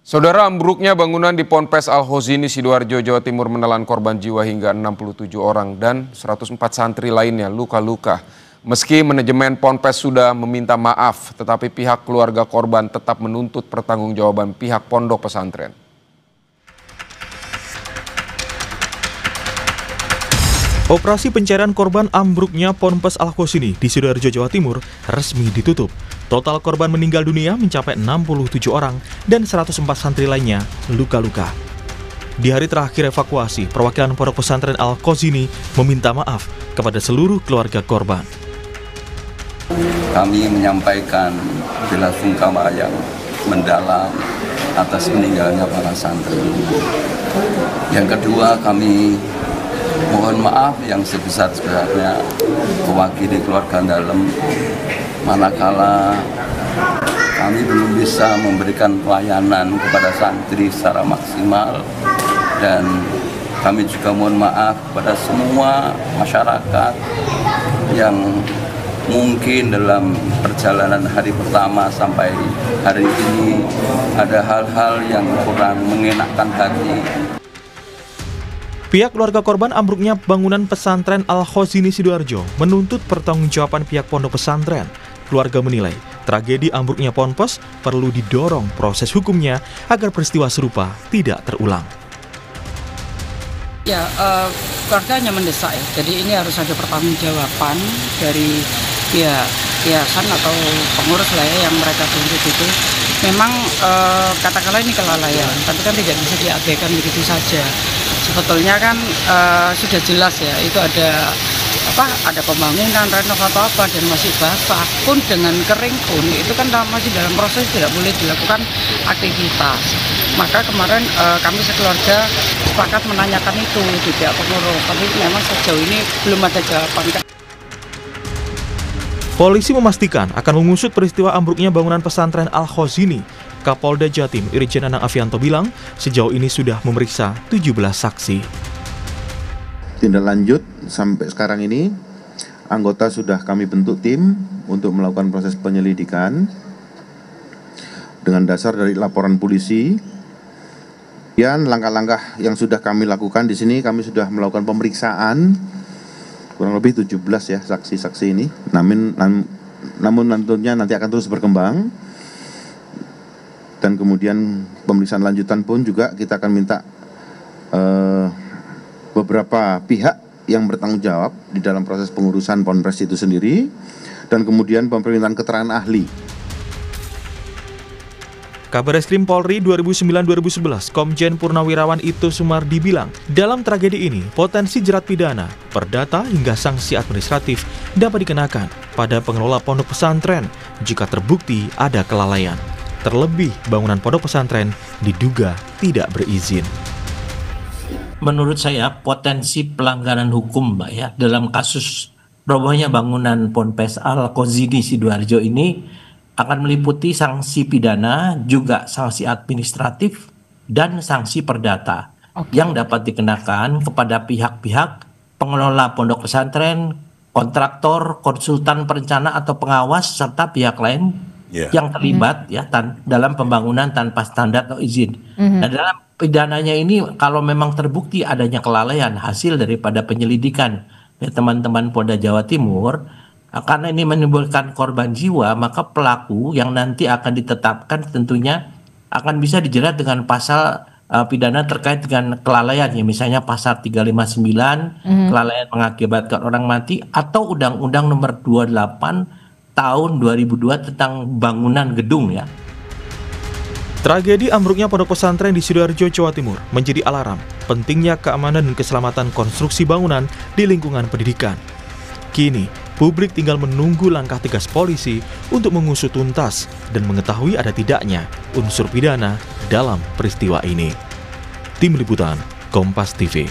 Saudara, ambruknya bangunan di Ponpes Al-Khozini, Sidoarjo, Jawa Timur menelan korban jiwa hingga 67 orang dan 104 santri lainnya luka-luka. Meski manajemen Ponpes sudah meminta maaf, tetapi pihak keluarga korban tetap menuntut pertanggungjawaban pihak pondok pesantren. Operasi pencarian korban ambruknya Ponpes Al-Khozini di Sidoarjo, Jawa Timur resmi ditutup. Total korban meninggal dunia mencapai 67 orang dan 104 santri lainnya luka-luka. Di hari terakhir evakuasi, perwakilan Pondok Pesantren Al-Khozini meminta maaf kepada seluruh keluarga korban. Kami menyampaikan bela sungkawa yang mendalam atas meninggalnya para santri. Yang kedua, kami mohon maaf yang sebesar-besarnya mewakili keluarga dalam, manakala kami belum bisa memberikan pelayanan kepada santri secara maksimal, dan kami juga mohon maaf kepada semua masyarakat yang mungkin dalam perjalanan hari pertama sampai hari ini ada hal-hal yang kurang mengenakkan hati. Pihak keluarga korban ambruknya bangunan pesantren Al-Khozini Sidoarjo menuntut pertanggungjawaban pihak pondok pesantren. Keluarga menilai tragedi ambruknya Ponpes perlu didorong proses hukumnya agar peristiwa serupa tidak terulang. Ya, keluarga hanya mendesak ya. Jadi ini harus ada pertanggungjawaban dari pihak yayasan atau pengurus lah ya, yang mereka tunjuk itu. Memang katakanlah ini kelalaian, tapi kan tidak bisa diabaikan begitu saja. Sebetulnya kan sudah jelas ya, itu ada pembangunan, renov atau apa, dan masih basah pun dengan kering pun itu kan masih dalam proses, tidak boleh dilakukan aktivitas. Maka kemarin kami sekeluarga sepakat menanyakan itu di pihak pengurus, tapi memang sejauh ini belum ada jawaban. Polisi memastikan akan mengusut peristiwa ambruknya bangunan pesantren Al-Khozini. Kapolda Jatim Irjen Anang Afianto bilang sejauh ini sudah memeriksa 17 saksi. Tindak lanjut sampai sekarang ini, anggota sudah kami bentuk tim untuk melakukan proses penyelidikan dengan dasar dari laporan polisi. Dan langkah-langkah yang sudah kami lakukan di sini, kami sudah melakukan pemeriksaan kurang lebih 17 ya saksi-saksi ini. Namun tentunya nanti akan terus berkembang. Dan kemudian pemeriksaan lanjutan pun juga kita akan minta beberapa pihak yang bertanggung jawab di dalam proses pengurusan Ponpes itu sendiri, dan kemudian pemerintahan keterangan ahli. Kabareskrim Polri 2009-2011, Komjen Purnawirawan Ito Sumardi bilang, dalam tragedi ini potensi jerat pidana, perdata hingga sanksi administratif dapat dikenakan pada pengelola pondok pesantren jika terbukti ada kelalaian. Terlebih bangunan pondok pesantren diduga tidak berizin. Menurut saya potensi pelanggaran hukum, Mbak ya, dalam kasus robohnya bangunan Ponpes Al-Khozini Sidoarjo ini akan meliputi sanksi pidana, juga sanksi administratif dan sanksi perdata yang dapat dikenakan kepada pihak-pihak pengelola pondok pesantren, kontraktor, konsultan perencana atau pengawas, serta pihak lain yang terlibat ya dalam pembangunan tanpa standar atau izin. Nah, dalam pidananya ini kalau memang terbukti adanya kelalaian hasil daripada penyelidikan ya teman-teman Polda Jawa Timur, karena ini menimbulkan korban jiwa, maka pelaku yang nanti akan ditetapkan tentunya akan bisa dijerat dengan pasal pidana terkait dengan kelalaian ya, misalnya pasal 359 kelalaian mengakibatkan orang mati, atau Undang-Undang Nomor 28 tahun 2002 tentang bangunan gedung ya. Tragedi ambruknya pondok pesantren di Sidoarjo, Jawa Timur menjadi alarm pentingnya keamanan dan keselamatan konstruksi bangunan di lingkungan pendidikan. Kini, publik tinggal menunggu langkah tegas polisi untuk mengusut tuntas dan mengetahui ada tidaknya unsur pidana dalam peristiwa ini. Tim Liputan, Kompas TV.